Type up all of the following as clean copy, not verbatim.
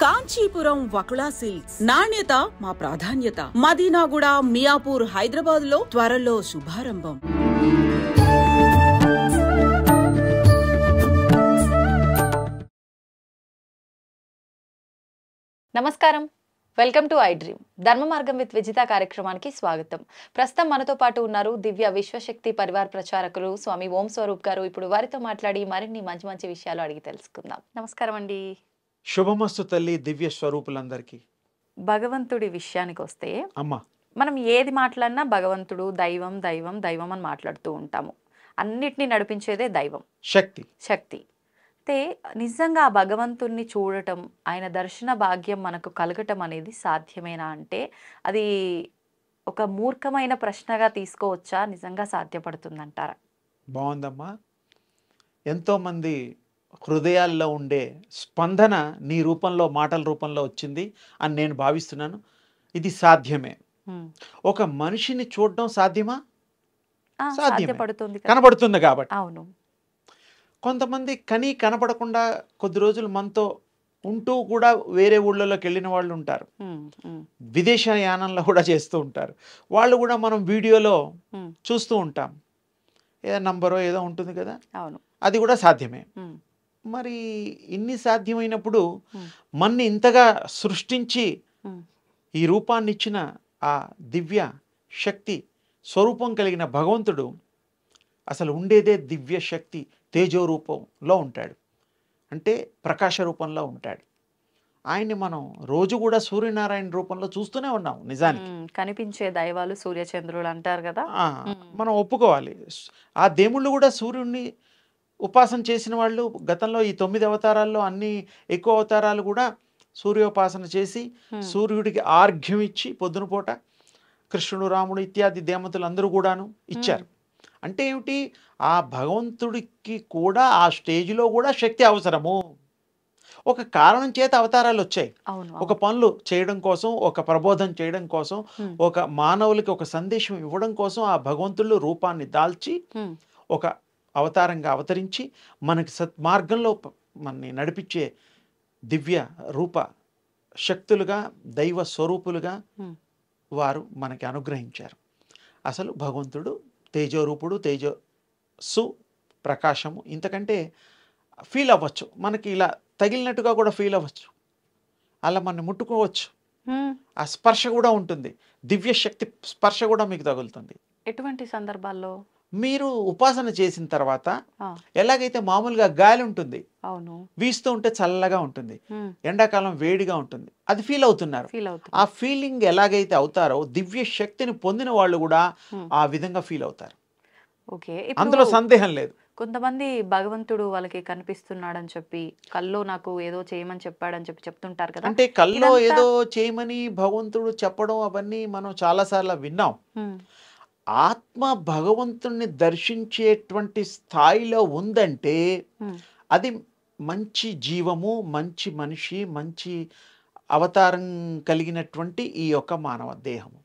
Kanchipuram Vakula silks నాణ్యత మా ప్రాధాన్యత. మదీనాగూడ, మియాపూర్, హైదరాబాద్ లో త్వరలో శుభారంభం. నమస్కారం, వెల్కమ్ టు ఐ డ్రీమ్. ధర్మ మార్గం విత్ విజిత కార్యక్రమానికి స్వాగతం. ప్రస్తుతం మనతో పాటు ఉన్నారు దివ్య విశ్వశక్తి పరివార్ ప్రచారకులు స్వామి ఓం స్వరూప్ గారు. ఇప్పుడు వారితో మాట్లాడి మరిన్ని మంచి మంచి విషయాలు అడిగి తెలుసుకుందాం. నమస్కారం అండి. శుభమస్తు తల్లి, దివ్య స్వరూపులందరికీ. భగవంతుడి విషయానికి వస్తే అమ్మా, మనం ఏది మాట్లాడినా భగవంతుడు, దైవం దైవం దైవం అని మాట్లాడుతూ ఉంటాము. అన్నిటినీ నడిపించేదే దైవం, శక్తి. అయితే నిజంగా ఆ భగవంతుణ్ణి చూడటం, ఆయన దర్శన భాగ్యం మనకు కలగటం అనేది సాధ్యమేనా అంటే అది ఒక మూర్ఖమైన ప్రశ్నగా తీసుకోవచ్చా? నిజంగా సాధ్యపడుతుందంటారా? బాగుందమ్మా. ఎంతోమంది హృదయాల్లో ఉండే స్పందన నీ రూపంలో, మాటల రూపంలో వచ్చింది అని నేను భావిస్తున్నాను. ఇది సాధ్యమే. ఒక మనిషిని చూడడం సాధ్యమా? సాధ్యపడుతుంది, కనబడుతుంది కాబట్టి. అవును. కొంతమంది కనపడకుండా కొద్ది రోజులు మనతో ఉంటూ కూడా వేరే ఊళ్ళలోకి వెళ్ళిన వాళ్ళు ఉంటారు. విదేశ యానంలో కూడా చేస్తూ ఉంటారు. వాళ్ళు కూడా మనం వీడియోలో చూస్తూ ఉంటాం. ఏదో నంబరో ఏదో ఉంటుంది కదా, అది కూడా సాధ్యమే. మరి ఇన్ని సాధ్యమైనప్పుడు మన్ని ఇంతగా సృష్టించి ఈ రూపాన్ని ఇచ్చిన ఆ దివ్య శక్తి స్వరూపం కలిగిన భగవంతుడు అసలు ఉండేదే దివ్య శక్తి తేజో రూపంలో ఉంటాడు, అంటే ప్రకాశ రూపంలో ఉంటాడు. ఆయన్ని మనం రోజు కూడా సూర్యనారాయణ రూపంలో చూస్తూనే ఉన్నాం. నిజానికి కనిపించే దైవాలు సూర్యచంద్రులు అంటారు కదా, మనం ఒప్పుకోవాలి. ఆ దేవుళ్ళు కూడా సూర్యుడిని ఉపాసన చేసిన వాళ్ళు గతంలో ఈ 9 అవతారాల్లో అన్ని ఎక్కువ అవతారాలు కూడా సూర్యోపాసన చేసి సూర్యుడికి ఆర్ఘ్యం ఇచ్చి పొద్దున పూట కృష్ణుడు, రాముడు ఇత్యాది దేవతలు అందరూ కూడాను ఇచ్చారు. అంటే ఏమిటి, ఆ భగవంతుడికి కూడా ఆ స్టేజ్లో కూడా శక్తి అవసరము. ఒక కారణం చేత అవతారాలు వచ్చాయి. ఒక పనులు చేయడం కోసం, ఒక ప్రబోధం చేయడం కోసం, ఒక మానవులకి ఒక సందేశం ఇవ్వడం కోసం ఆ భగవంతుడు రూపాన్ని దాల్చి ఒక అవతారంగా అవతరించి మనకి సత్మార్గంలో మనని నడిపించే దివ్య రూప శక్తులుగా, దైవ స్వరూపులుగా వారు మనకి అనుగ్రహించారు. అసలు భగవంతుడు తేజోరూపుడు, తేజస్సు, ప్రకాశము. ఇంతకంటే ఫీల్ అవ్వచ్చు, మనకి ఇలా తగిలినట్టుగా కూడా ఫీల్ అవ్వచ్చు, అలా మనం ముట్టుకోవచ్చు. ఆ స్పర్శ కూడా ఉంటుంది, దివ్య శక్తి స్పర్శ కూడా మీకు తగులుతుంది. ఎటువంటి సందర్భాల్లో? మీరు ఉపాసన చేసిన తర్వాత ఎలాగైతే మామూలుగా గాలి ఉంటుంది, వీస్తూ ఉంటే చల్లగా ఉంటుంది, ఎండాకాలం వేడిగా ఉంటుంది, అది ఫీల్ అవుతున్నారు. ఆ ఫీలింగ్ ఎలాగైతే అవుతారో దివ్య శక్తిని పొందిన వాళ్ళు కూడా ఆ విధంగా ఫీల్ అవుతారు. అందులో సందేహం లేదు. కొంతమంది భగవంతుడు వాళ్ళకి కనిపిస్తున్నాడని చెప్పి కల్లో నాకు ఏదో చేయమని చెప్పాడని చెప్పి చెప్తుంటారు కదా. అంటే కల్లో ఏదో చేయమని భగవంతుడు చెప్పడం అవన్నీ మనం చాలాసార్లు విన్నాం. ఆత్మ భగవంతుణ్ణి దర్శించేటువంటి స్థాయిలో ఉందంటే అది మంచి జీవము, మంచి మనిషి, మంచి అవతారం కలిగినటువంటి ఈ యొక్క మానవ దేహము.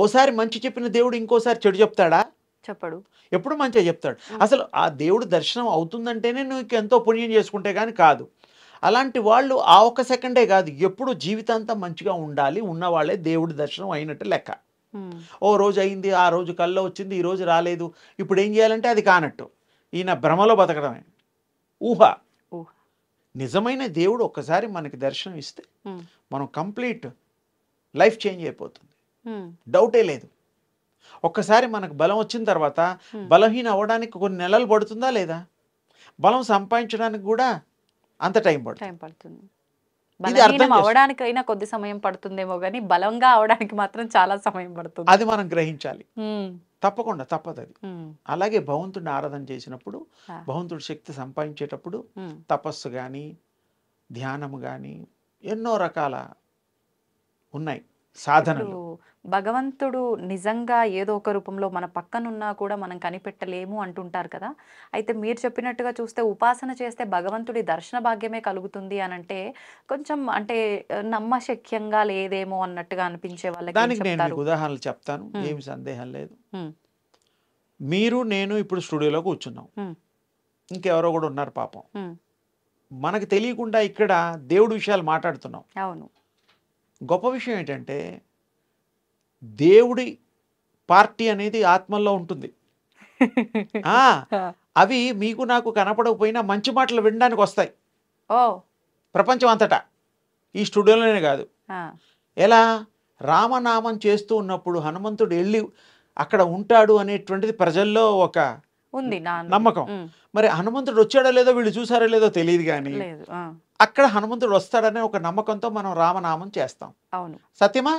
ఓసారి మంచి చెప్పిన దేవుడు ఇంకోసారి చెడు చెప్తాడా? చెప్పడు. ఎప్పుడు మంచిగా చెప్తాడు. అసలు ఆ దేవుడు దర్శనం అవుతుందంటేనే నువ్వు ఎంతో పుణ్యం చేసుకుంటే కానీ కాదు. అలాంటి వాళ్ళు ఆ ఒక్క సెకండే కాదు, ఎప్పుడు జీవితాంతం మంచిగా ఉండాలి ఉన్నవాళ్ళే దేవుడి దర్శనం అయినట్టు లెక్క. ఓ రోజు అయింది, ఆ రోజు కల్లో వచ్చింది, ఈ రోజు రాలేదు, ఇప్పుడు ఏం చేయాలంటే అది కానట్టు. ఈయన భ్రమలో బతకడమే, ఊహ. నిజమైన దేవుడు ఒక్కసారి మనకి దర్శనం ఇస్తే మనం కంప్లీట్ లైఫ్ చేంజ్ అయిపోతుంది, డౌటే లేదు. ఒక్కసారి మనకు బలం వచ్చిన తర్వాత బలహీన అవ్వడానికి కొన్ని నెలలు పడుతుందా లేదా? బలం సంపాదించడానికి కూడా అంత టైం పడుతుంది. అవడానికైనా కొద్ది సమయం పడుతుందేమో కానీ బలంగా అవడానికి మాత్రం చాలా సమయం పడుతుంది. అది మనం గ్రహించాలి, తప్పకుండా తప్పదు అది. అలాగే భగవంతుడిని ఆరాధన చేసినప్పుడు, భగవంతుడి శక్తి సంపాదించేటప్పుడు తపస్సు కానీ, ధ్యానము కానీ ఎన్నో రకాల ఉన్నాయి సాధనలు. భగవంతుడు నిజంగా ఏదో ఒక రూపంలో మన పక్కనున్నా కూడా మనం కనిపెట్టలేము అంటుంటారు కదా. అయితే మీరు చెప్పినట్టుగా చూస్తే ఉపాసన చేస్తే భగవంతుడి దర్శన భాగ్యమే కలుగుతుంది అని అంటే కొంచెం అంటే నమ్మశక్యంగా లేదేమో అన్నట్టుగా అనిపించే వాళ్ళకి దానికి నేను ఉదాహరణలు చెప్తాను, ఏమి సందేహం లేదు. మీరు నేను ఇప్పుడు స్టూడియోలో కూర్చున్నాం, ఇంకెవరో కూడా ఉన్నారు పాపం, మనకు తెలియకుండా ఇక్కడ దేవుడి విషయాలు మాట్లాడుతున్నాం. అవును. గొప్ప విషయం ఏంటంటే దేవుడి పార్టీ అనేది ఆత్మల్లో ఉంటుంది. అవి మీకు నాకు కనపడకపోయినా మంచి మాటలు వినడానికి వస్తాయి ప్రపంచం అంతటా, ఈ స్టూడియోలోనే కాదు. ఎలా రామనామం చేస్తూ ఉన్నప్పుడు హనుమంతుడు వెళ్ళి అక్కడ ఉంటాడు అనేటువంటిది ప్రజల్లో ఒక ఉంది నమ్మకం. మరి హనుమంతుడు వచ్చాడో లేదో వీళ్ళు చూసారో లేదో తెలియదు, కానీ అక్కడ హనుమంతుడు వస్తాడనే ఒక నమ్మకంతో మనం రామనామం చేస్తాం. అవును, సత్యమా?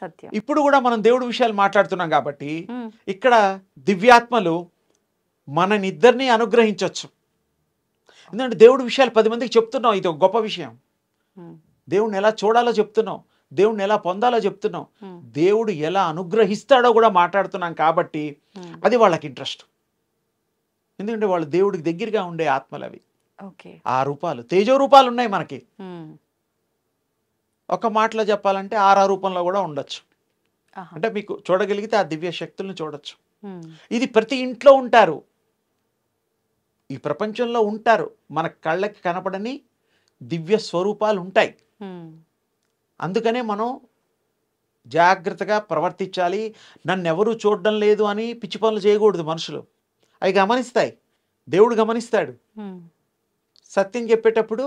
సత్యం. ఇప్పుడు కూడా మనం దేవుడి విషయాలు మాట్లాడుతున్నాం కాబట్టి ఇక్కడ దివ్యాత్మలు మననిద్దరిని అనుగ్రహించవచ్చు. ఎందుకంటే దేవుడి విషయాలు 10 మందికి చెప్తున్నాం. ఇది ఒక గొప్ప విషయం. దేవుడిని ఎలా చూడాలో చెప్తున్నాం, దేవుడిని ఎలా పొందాలో చెప్తున్నాం, దేవుడు ఎలా అనుగ్రహిస్తాడో కూడా మాట్లాడుతున్నాం. కాబట్టి అది వాళ్ళకి ఇంట్రెస్ట్. ఎందుకంటే వాళ్ళు దేవుడికి దగ్గరగా ఉండే ఆత్మలు అవి. ఆ రూపాలు, తేజో రూపాలు ఉన్నాయి మనకి. ఒక మాటలో చెప్పాలంటే 6 రూపంలో కూడా ఉండొచ్చు. అంటే మీకు చూడగలిగితే ఆ దివ్య శక్తులను చూడొచ్చు. ఇది ప్రతి ఇంట్లో ఉంటారు, ఈ ప్రపంచంలో ఉంటారు. మన కళ్ళకి కనపడని దివ్య స్వరూపాలు ఉంటాయి. అందుకనే మనం జాగ్రత్తగా ప్రవర్తించాలి. నన్ను ఎవరూ చూడడం లేదు అని పిచ్చి పనులు చేయకూడదు. మనుషులు అవి గమనిస్తాయి, దేవుడు గమనిస్తాడు. సత్యం చెప్పేటప్పుడు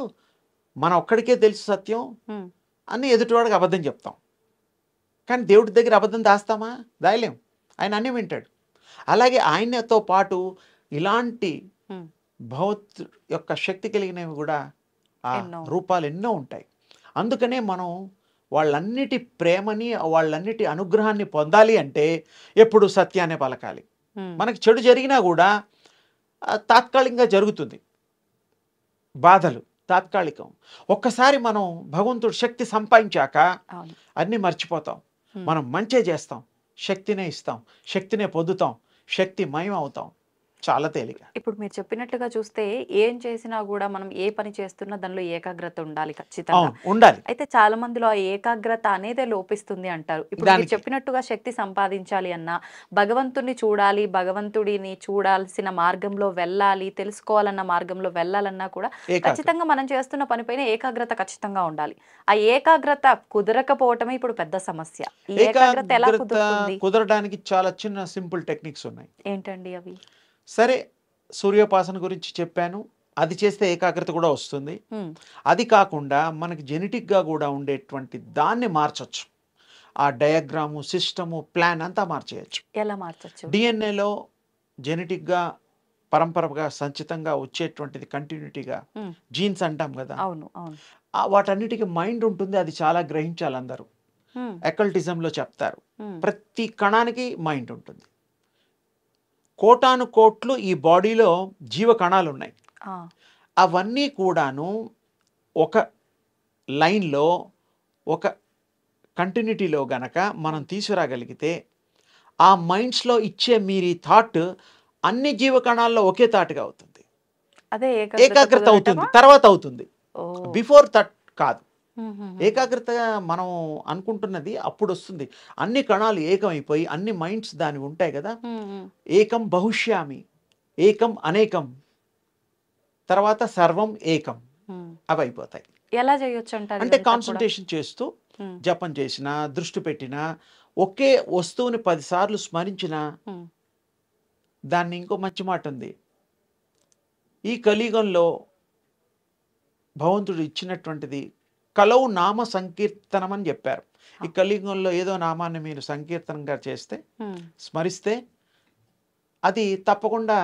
మన ఒక్కడికే తెలుసు సత్యం అని ఎదుటివాడికి అబద్ధం చెప్తాం. కానీ దేవుడి దగ్గర అబద్ధం దాస్తామా? దాయలేం. ఆయన అన్నీ వింటాడు. అలాగే ఆయనతో పాటు ఇలాంటి భగవత్ యొక్క శక్తి కలిగినవి కూడా ఆ రూపాలు ఎన్నో ఉంటాయి. అందుకనే మనం వాళ్ళన్నిటి ప్రేమని, వాళ్ళన్నిటి అనుగ్రహాన్ని పొందాలి అంటే ఎప్పుడు సత్యాన్ని పలకాలి. మనకి చెడు జరిగినా కూడా తాత్కాలికంగా జరుగుతుంది, బాధలు తాత్కాలికం. ఒక్కసారి మనం భగవంతుడు శక్తి సంపాదించాక అన్నీ మర్చిపోతాం. మనం మంచే చేస్తాం, శక్తినే ఇస్తాం, శక్తినే పొందుతాం, శక్తి మయం అవుతాం. చాలా తేలిక. ఇప్పుడు మీరు చెప్పినట్లుగా చూస్తే ఏం చేసినా కూడా మనం ఏ పని చేస్తున్నా దానిలో ఏకాగ్రత ఉండాలి, ఖచ్చితంగా ఉండాలి. అయితే చాలా మందిలో ఆ ఏకాగ్రత అనేదే లోపిస్తుంది అంటారు. ఇప్పుడు మీరు చెప్పినట్టుగా శక్తి సంపాదించాలి అన్నా, భగవంతుడిని చూడాలి, భగవంతుడిని చూడాల్సిన మార్గంలో వెళ్ళాలి, తెలుసుకోవాలన్న మార్గంలో వెళ్ళాలన్నా కూడా ఖచ్చితంగా మనం చేస్తున్న పనిపైన ఏకాగ్రత ఖచ్చితంగా ఉండాలి. ఆ ఏకాగ్రత కుదరకపోవటమే ఇప్పుడు పెద్ద సమస్య. ఈ ఏకాగ్రత ఎలా కుదురుతుంది? కుదరడానికి చాలా చిన్న సింపుల్ టెక్నిక్స్ ఉన్నాయి. ఏంటండి అవి? సరే, సూర్యోపాసన గురించి చెప్పాను, అది చేస్తే ఏకాగ్రత కూడా వస్తుంది. అది కాకుండా మనకి జెనెటిక్గా కూడా ఉండేటువంటి దాన్ని మార్చొచ్చు. ఆ డయాగ్రాము, సిస్టము, ప్లాన్ అంతా మార్చేయచ్చు. ఎలా మార్చొచ్చు? డిఎన్ఏలో జెనెటిక్గా పరంపరగా సంచితంగా వచ్చేటువంటిది కంటిన్యూటీగా జీన్స్ అంటాం కదా. అవును, అవును. వాటన్నిటికీ మైండ్ ఉంటుంది. అది చాలా గ్రహించాలి. అందరూ ఎకల్టిజంలో చెప్తారు, ప్రతి కణానికి మైండ్ ఉంటుంది. కోటాను కోట్లు ఈ బాడీలో జీవ కణాలు ఉన్నాయి. అవన్నీ కూడాను ఒక లైన్లో, ఒక కంటిన్యూటీలో గనక మనం తీసుకురాగలిగితే ఆ మైండ్స్లో ఇచ్చే మీరు థాట్ అన్ని జీవ కణాల్లో ఒకే థాట్గా అవుతుంది. అదే ఏకాగ్రత అవుతుంది. తర్వాత అవుతుంది, బిఫోర్ థాట్ కాదు. ఏకాగ్రతగా మనం అనుకుంటున్నది అప్పుడు వస్తుంది. అన్ని కణాలు ఏకమైపోయి అన్ని మైండ్స్ దాని ఉంటాయి కదా. ఏకం బహుశ్యామి, ఏకం అనేకం, తర్వాత సర్వం ఏకం, అవి అయిపోతాయి. ఎలా చేయొచ్చు అంటే కాన్సన్ట్రేషన్ చేస్తూ జపం చేసినా, దృష్టి పెట్టినా, ఒకే వస్తువుని 10 సార్లు స్మరించినా. దాన్ని ఇంకో మంచి మాట ఉంది, ఈ కలియుగంలో భగవంతుడు ఇచ్చినటువంటిది కలవు నామ సంకీర్తనం అని చెప్పారు. ఈ కలియుగంలో ఏదో నామాన్ని మీరు సంకీర్తనంగా చేస్తే, స్మరిస్తే, అది తప్పకుండా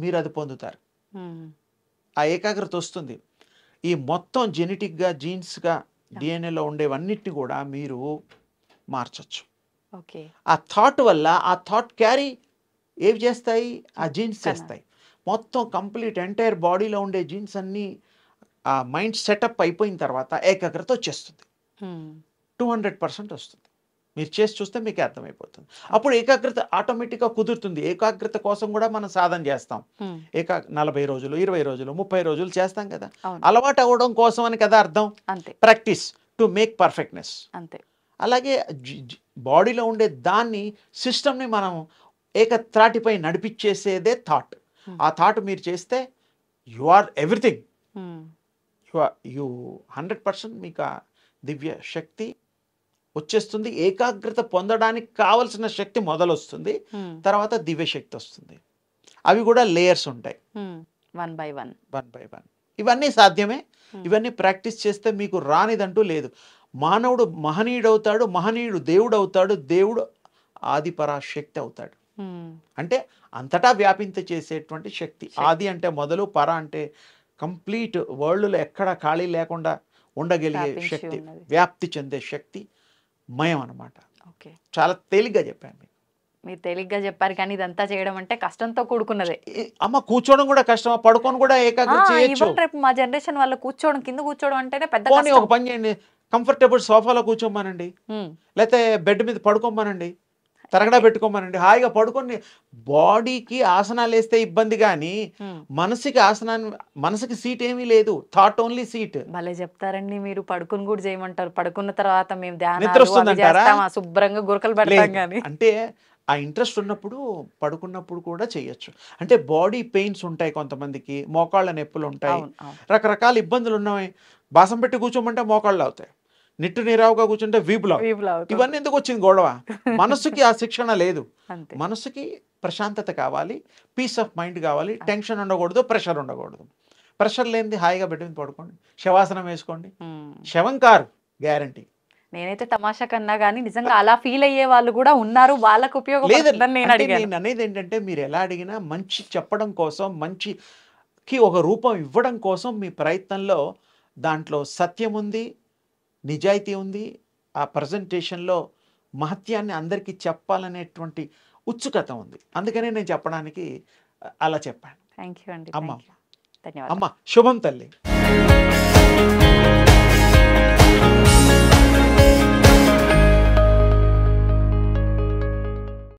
మీరు అది పొందుతారు. ఆ ఏకాగ్రత వస్తుంది. ఈ మొత్తం జెనెటిక్గా, జీన్స్గా, డిఎన్ఏలో ఉండేవన్నిటిని కూడా మీరు మార్చచ్చు. ఆ థాట్ వల్ల, ఆ థాట్ క్యారీ ఏవి చేస్తాయి? ఆ జీన్స్ చేస్తాయి. మొత్తం కంప్లీట్ ఎంటైర్ బాడీలో ఉండే జీన్స్ అన్నీ ఆ మైండ్ సెటప్ అయిపోయిన తర్వాత ఏకాగ్రత వచ్చేస్తుంది. 200% వస్తుంది. మీరు చేసి చూస్తే మీకు అర్థమైపోతుంది. అప్పుడు ఏకాగ్రత ఆటోమేటిక్గా కుదురుతుంది. ఏకాగ్రత కోసం కూడా మనం సాధన చేస్తాం. 40 రోజులు, 20 రోజులు, 30 రోజులు చేస్తాం కదా. అలవాటు అవ్వడం కోసం అని కదా అర్థం. Practice to make perfectness. అంతే. అలాగే బాడీలో ఉండే దాన్ని, సిస్టమ్ని మనం ఏకత్రాటిపై నడిపించేసేదే థాట్. ఆ థాట్ మీరు చేస్తే యు ఆర్ ఎవ్రీథింగ్. యు 100% మీకు ఆ దివ్య శక్తి వచ్చేస్తుంది. ఏకాగ్రత పొందడానికి కావలసిన శక్తి మొదలొస్తుంది, తర్వాత దివ్య శక్తి వస్తుంది. అవి కూడా లేయర్స్ ఉంటాయి, 1 by 1. ఇవన్నీ సాధ్యమే. ఇవన్నీ ప్రాక్టీస్ చేస్తే మీకు రానిదంటూ లేదు. మానవుడు మహనీయుడవుతాడు, మహనీయుడు దేవుడు అవుతాడు, దేవుడు ఆది పరాశక్తి అవుతాడు. అంటే అంతటా వ్యాపింత చేసేటువంటి శక్తి. ఆది అంటే మొదలు, పర అంటే కంప్లీట్ వరల్డ్లో ఎక్కడ ఖాళీ లేకుండా ఉండగలిగే శక్తి, వ్యాప్తి చెందే శక్తి మయం అన్నమాట. ఓకే, చాలా తేలిగ్గా చెప్పాను. మీరు తేలిగ్గా చెప్పారు, కానీ ఇదంతా చేయడం అంటే కష్టంతో కూడుకున్నదే. అమ్మ కూర్చోవడం కూడా కష్టమా, పడుకొని కూడా ఏకాగ్రత చేయొచ్చు. రేపు మా జనరేషన్ వాళ్ళు కూర్చోవడం, కింద కూర్చోవడం అంటేనే పెద్ద పోనీ ఒక పని చేయండి, కంఫర్టబుల్ సోఫాలో కూర్చోమనండి, లేకపోతే బెడ్ మీద పడుకోమనండి, తరగడా పెట్టుకోమనండి, హాయిగా పడుకొని. బాడీకి ఆసనాలు వేస్తే ఇబ్బంది, కానీ మనసుకి ఆసనాన్ని, మనసుకి సీట్ ఏమీ లేదు, థాట్ ఓన్లీ సీట్. భలే చెప్తారండి మీరు. పడుకుని కూడా చేయమంటారు, పడుకున్న తర్వాత మేము నిద్ర వస్తుందంటారా? శుభ్రంగా గురకలు పెడతాం. కానీ అంటే ఆ ఇంట్రెస్ట్ ఉన్నప్పుడు పడుకున్నప్పుడు కూడా చేయొచ్చు. అంటే బాడీ పెయిన్స్ ఉంటాయి కొంతమందికి, మోకాళ్ళ నొప్పులు ఉంటాయి, రకరకాల ఇబ్బందులు ఉన్నాయి. బాసం పెట్టి కూర్చోమంటే మోకాళ్ళు అవుతాయి, నిట్టు నీరావుగా కూర్చుంటే వీపులు. ఇవన్నీ ఎందుకు వచ్చింది గొడవ? మనసుకి ఆ శిక్షణ లేదు. మనసుకి ప్రశాంతత కావాలి, పీస్ ఆఫ్ మైండ్ కావాలి, టెన్షన్ ఉండకూడదు, ప్రెషర్ ఉండకూడదు. ప్రెషర్ లేనిది హాయిగా బెడ్ మీద పడుకోండి, శవాసనం వేసుకోండి, శవం కారు గ్యారంటీ. నేనైతే తమాషా కన్నా కానీ నిజంగా అలా ఫీల్ అయ్యే వాళ్ళు కూడా ఉన్నారు, వాళ్ళకు ఉపయోగపడుతుందని నేను అడిగాను. నేను అనేది ఏంటంటే, మీరు ఎలా అడిగినా మంచి చెప్పడం కోసం, మంచికి ఒక రూపం ఇవ్వడం కోసం మీ ప్రయత్నంలో దాంట్లో సత్యం ఉంది, నిజాయితీ ఉంది. ఆ ప్రజెంటేషన్లో మహత్యాన్ని అందరికీ చెప్పాలనేటువంటి ఉత్సుకత ఉంది. అందుకనే నేను చెప్పడానికి అలా చెప్పాను. థ్యాంక్ యూ అండి. అమ్మ, ధన్యవాదాలు. అమ్మ శుభం తల్లి.